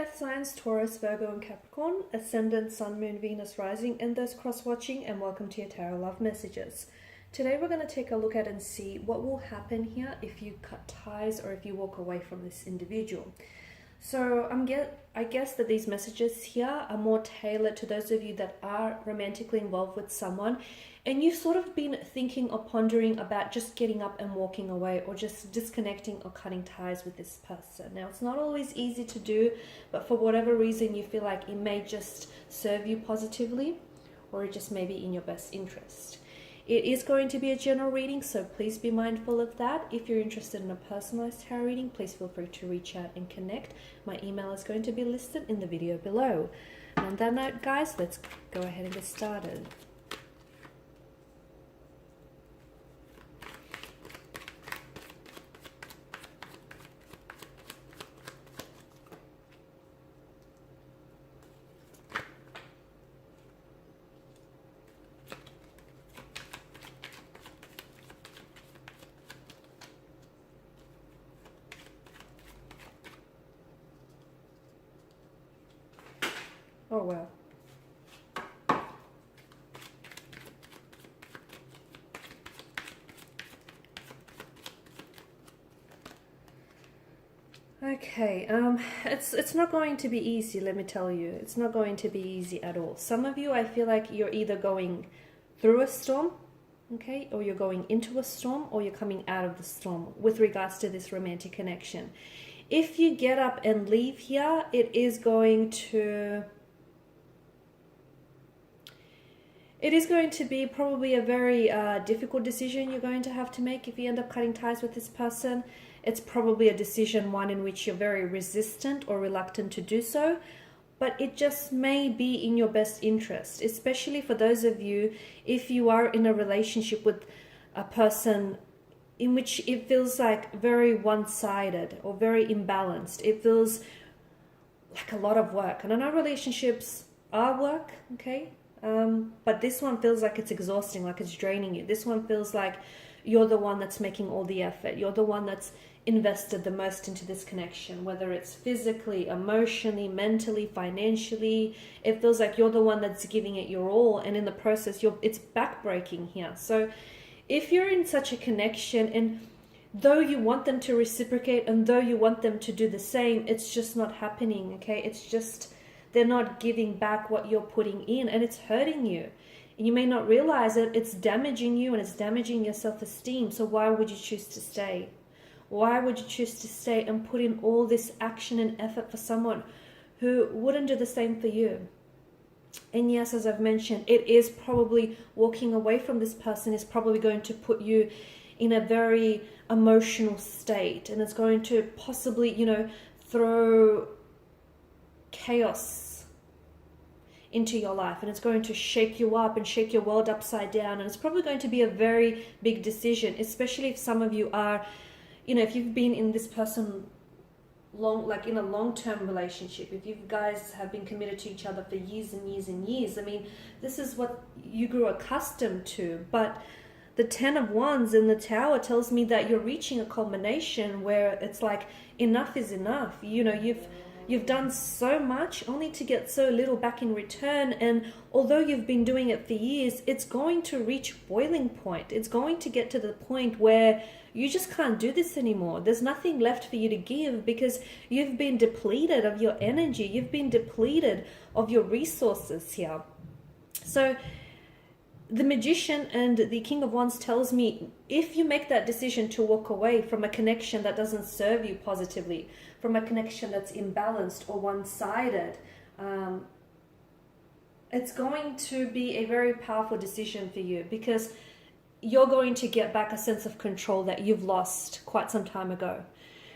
Earth signs Taurus, Virgo and Capricorn, Ascendant, Sun, Moon, Venus, Rising, and those cross-watching, and welcome to your Tarot Love Messages. Today we're going to take a look at and see what will happen here if you cut ties or if you walk away from this individual. So I guess that these messages here are more tailored to those of you that are romantically involved with someone and you've sort of been thinking or pondering about just getting up and walking away or just disconnecting or cutting ties with this person. Now, it's not always easy to do, but for whatever reason you feel like it may just serve you positively or it just may be in your best interest. It is going to be a general reading, so please be mindful of that. If you're interested in a personalized tarot reading, please feel free to reach out and connect. My email is going to be listed in the video below. And on that note, guys, let's go ahead and get started. Oh, well. Okay, it's not going to be easy, let me tell you. It's not going to be easy at all. Some of you, I feel like you're either going through a storm, okay, or you're going into a storm, or you're coming out of the storm with regards to this romantic connection. If you get up and leave here, it is going to be probably a very difficult decision you're going to have to make if you end up cutting ties with this person. It's probably a decision, one in which you're very resistant or reluctant to do so, but it just may be in your best interest, especially for those of you, if you are in a relationship with a person in which it feels like very one-sided or very imbalanced. It feels like a lot of work. And I know relationships are work, okay? But this one feels like it's exhausting, like it's draining you. This one feels like you're the one that's making all the effort. You're the one that's invested the most into this connection, whether it's physically, emotionally, mentally, financially. It feels like you're the one that's giving it your all, and in the process, it's backbreaking here. So if you're in such a connection, and though you want them to reciprocate, and though you want them to do the same, it's just not happening, okay? It's just, they're not giving back what you're putting in, and it's hurting you. And you may not realize it, it's damaging you and it's damaging your self-esteem. So why would you choose to stay? Why would you choose to stay and put in all this action and effort for someone who wouldn't do the same for you? And yes, as I've mentioned, it is probably walking away from this person is probably going to put you in a very emotional state, and it's going to possibly, throw chaos into your life, and it's going to shake you up and shake your world upside down, and it's probably going to be a very big decision, especially if some of you are, if you've been in this person like in a long-term relationship, if you guys have been committed to each other for years and years and years. I mean, this is what you grew accustomed to. But the 10 of Wands in the Tower tells me that you're reaching a culmination where it's like enough is enough. You've done so much only to get so little back in return, and although you've been doing it for years, it's going to reach boiling point. It's going to get to the point where you just can't do this anymore. There's nothing left for you to give because you've been depleted of your energy. You've been depleted of your resources here. So the Magician and the King of Wands tells me if you make that decision to walk away from a connection that doesn't serve you positively, from a connection that's imbalanced or one-sided, it's going to be a very powerful decision for you because you're going to get back a sense of control that you've lost quite some time ago.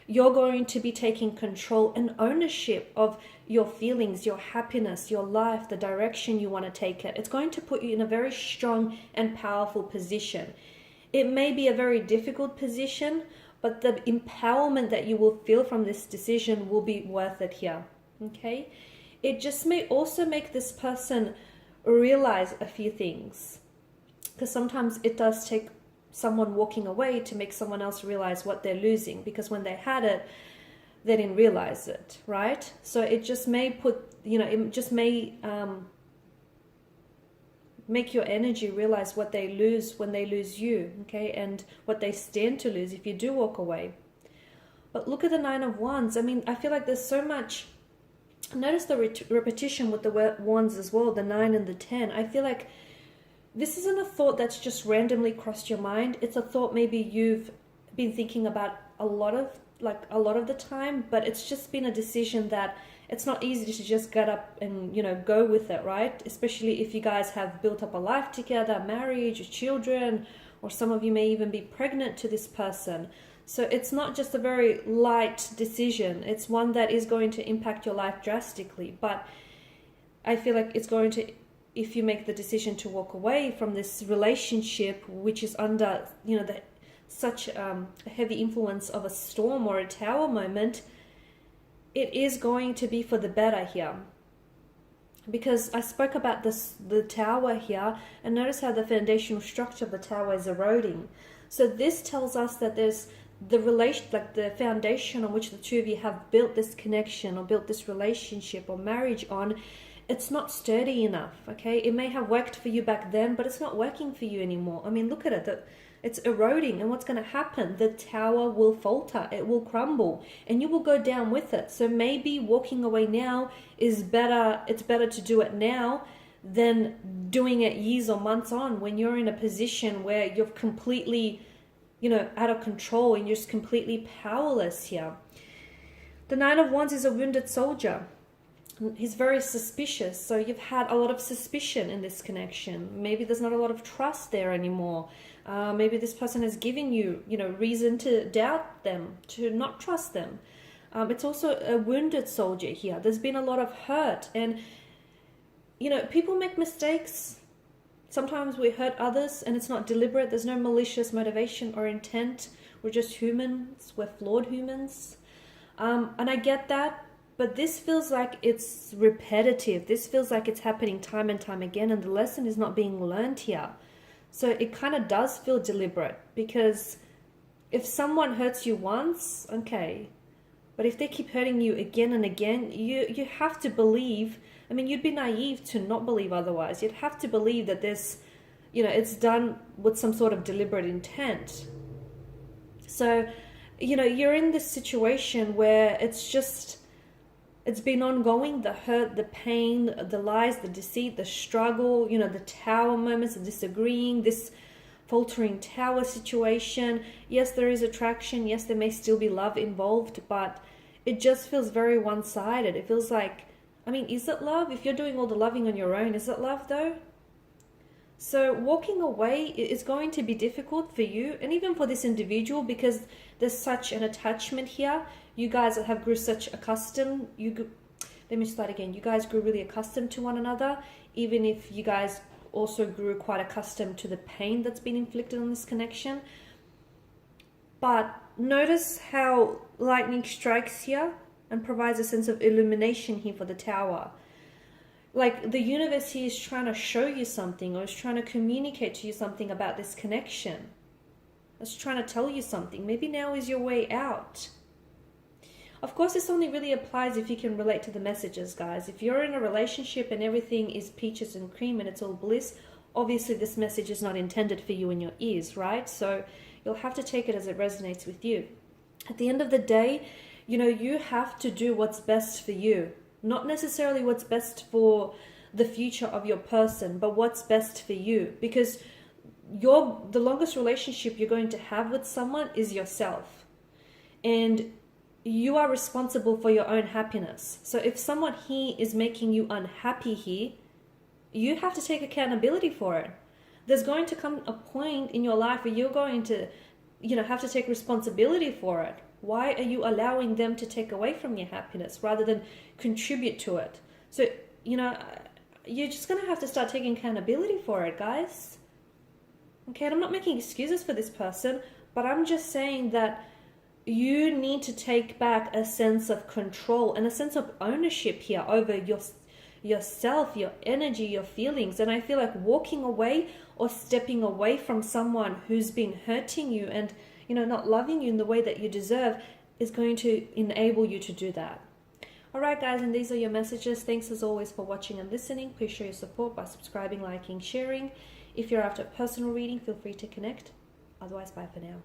You're going to be taking control and ownership of your feelings, your happiness, your life, the direction you want to take it. It's going to put you in a very strong and powerful position. It may be a very difficult position, but the empowerment that you will feel from this decision will be worth it here, okay? It just may also make this person realize a few things, because sometimes it does take someone walking away to make someone else realize what they're losing, because when they had it, they didn't realize it, right? So it just may it just may make your energy realize what they lose when they lose you, okay, and what they stand to lose if you do walk away. But look at the Nine of Wands. I mean, I feel like there's so much. Notice the repetition with the wands as well, the 9 and the 10. I feel like this isn't a thought that's just randomly crossed your mind. It's a thought maybe you've been thinking about a lot of the time, but it's just been a decision that it's not easy to just get up and, go with it, right? Especially if you guys have built up a life together, marriage, children, or some of you may even be pregnant to this person. So it's not just a very light decision. It's one that is going to impact your life drastically. But I feel like it's going to, if you make the decision to walk away from this relationship, which is under, such a heavy influence of a storm or a tower moment, it is going to be for the better here. Because I spoke about the tower here, and notice how the foundational structure of the tower is eroding. So this tells us that there's the relation, like the foundation on which the two of you have built this connection or built this relationship or marriage on, it's not sturdy enough, okay? It may have worked for you back then, but it's not working for you anymore. I mean, look at it. It's eroding, and what's going to happen? The tower will falter, it will crumble, and you will go down with it. So maybe walking away now is better. It's better to do it now than doing it years or months on, when you're in a position where you're completely, out of control and you're just completely powerless here. The Nine of Wands is a wounded soldier. He's very suspicious. So you've had a lot of suspicion in this connection. Maybe there's not a lot of trust there anymore. Maybe this person has given you, reason to doubt them, to not trust them. It's also a wounded soldier here. There's been a lot of hurt, and, people make mistakes. Sometimes we hurt others and it's not deliberate. There's no malicious motivation or intent. We're just humans. We're flawed humans. And I get that, but this feels like it's repetitive. This feels like it's happening time and time again, and the lesson is not being learned here. So it kind of does feel deliberate, because if someone hurts you once, okay, but if they keep hurting you again and again, you have to believe. I mean, you'd be naive to not believe otherwise. You'd have to believe that this, it's done with some sort of deliberate intent. So, you're in this situation where it's been ongoing, the hurt, the pain, the lies, the deceit, the struggle, the tower moments, the disagreeing, this faltering tower situation. Yes, there is attraction. Yes, there may still be love involved, but it just feels very one-sided. It feels like, is it love? If you're doing all the loving on your own, is it love though? So walking away is going to be difficult for you, and even for this individual, because there's such an attachment here. You guys have grew such accustomed. Let me start again. You guys grew really accustomed to one another, even if you guys also grew quite accustomed to the pain that's been inflicted on this connection. But notice how lightning strikes here and provides a sense of illumination here for the tower. Like the universe here is trying to show you something, or is trying to communicate to you something about this connection. It's trying to tell you something. Maybe now is your way out. Of course, this only really applies if you can relate to the messages, guys. If you're in a relationship and everything is peaches and cream and it's all bliss, obviously this message is not intended for you in your ears, right? So you'll have to take it as it resonates with you. At the end of the day, you have to do what's best for you. Not necessarily what's best for the future of your person, but what's best for you. Because the longest relationship you're going to have with someone is yourself. And you are responsible for your own happiness. So if someone here is making you unhappy here, you have to take accountability for it. There's going to come a point in your life where you're going to, have to take responsibility for it. Why are you allowing them to take away from your happiness rather than contribute to it? So, you're just going to have to start taking accountability for it, guys. Okay, and I'm not making excuses for this person, but I'm just saying that you need to take back a sense of control and a sense of ownership here over yourself, your energy, your feelings. And I feel like walking away or stepping away from someone who's been hurting you and, not loving you in the way that you deserve, is going to enable you to do that. Alright guys, and these are your messages. Thanks as always for watching and listening. Please show your support by subscribing, liking, sharing. If you're after a personal reading, feel free to connect. Otherwise, bye for now.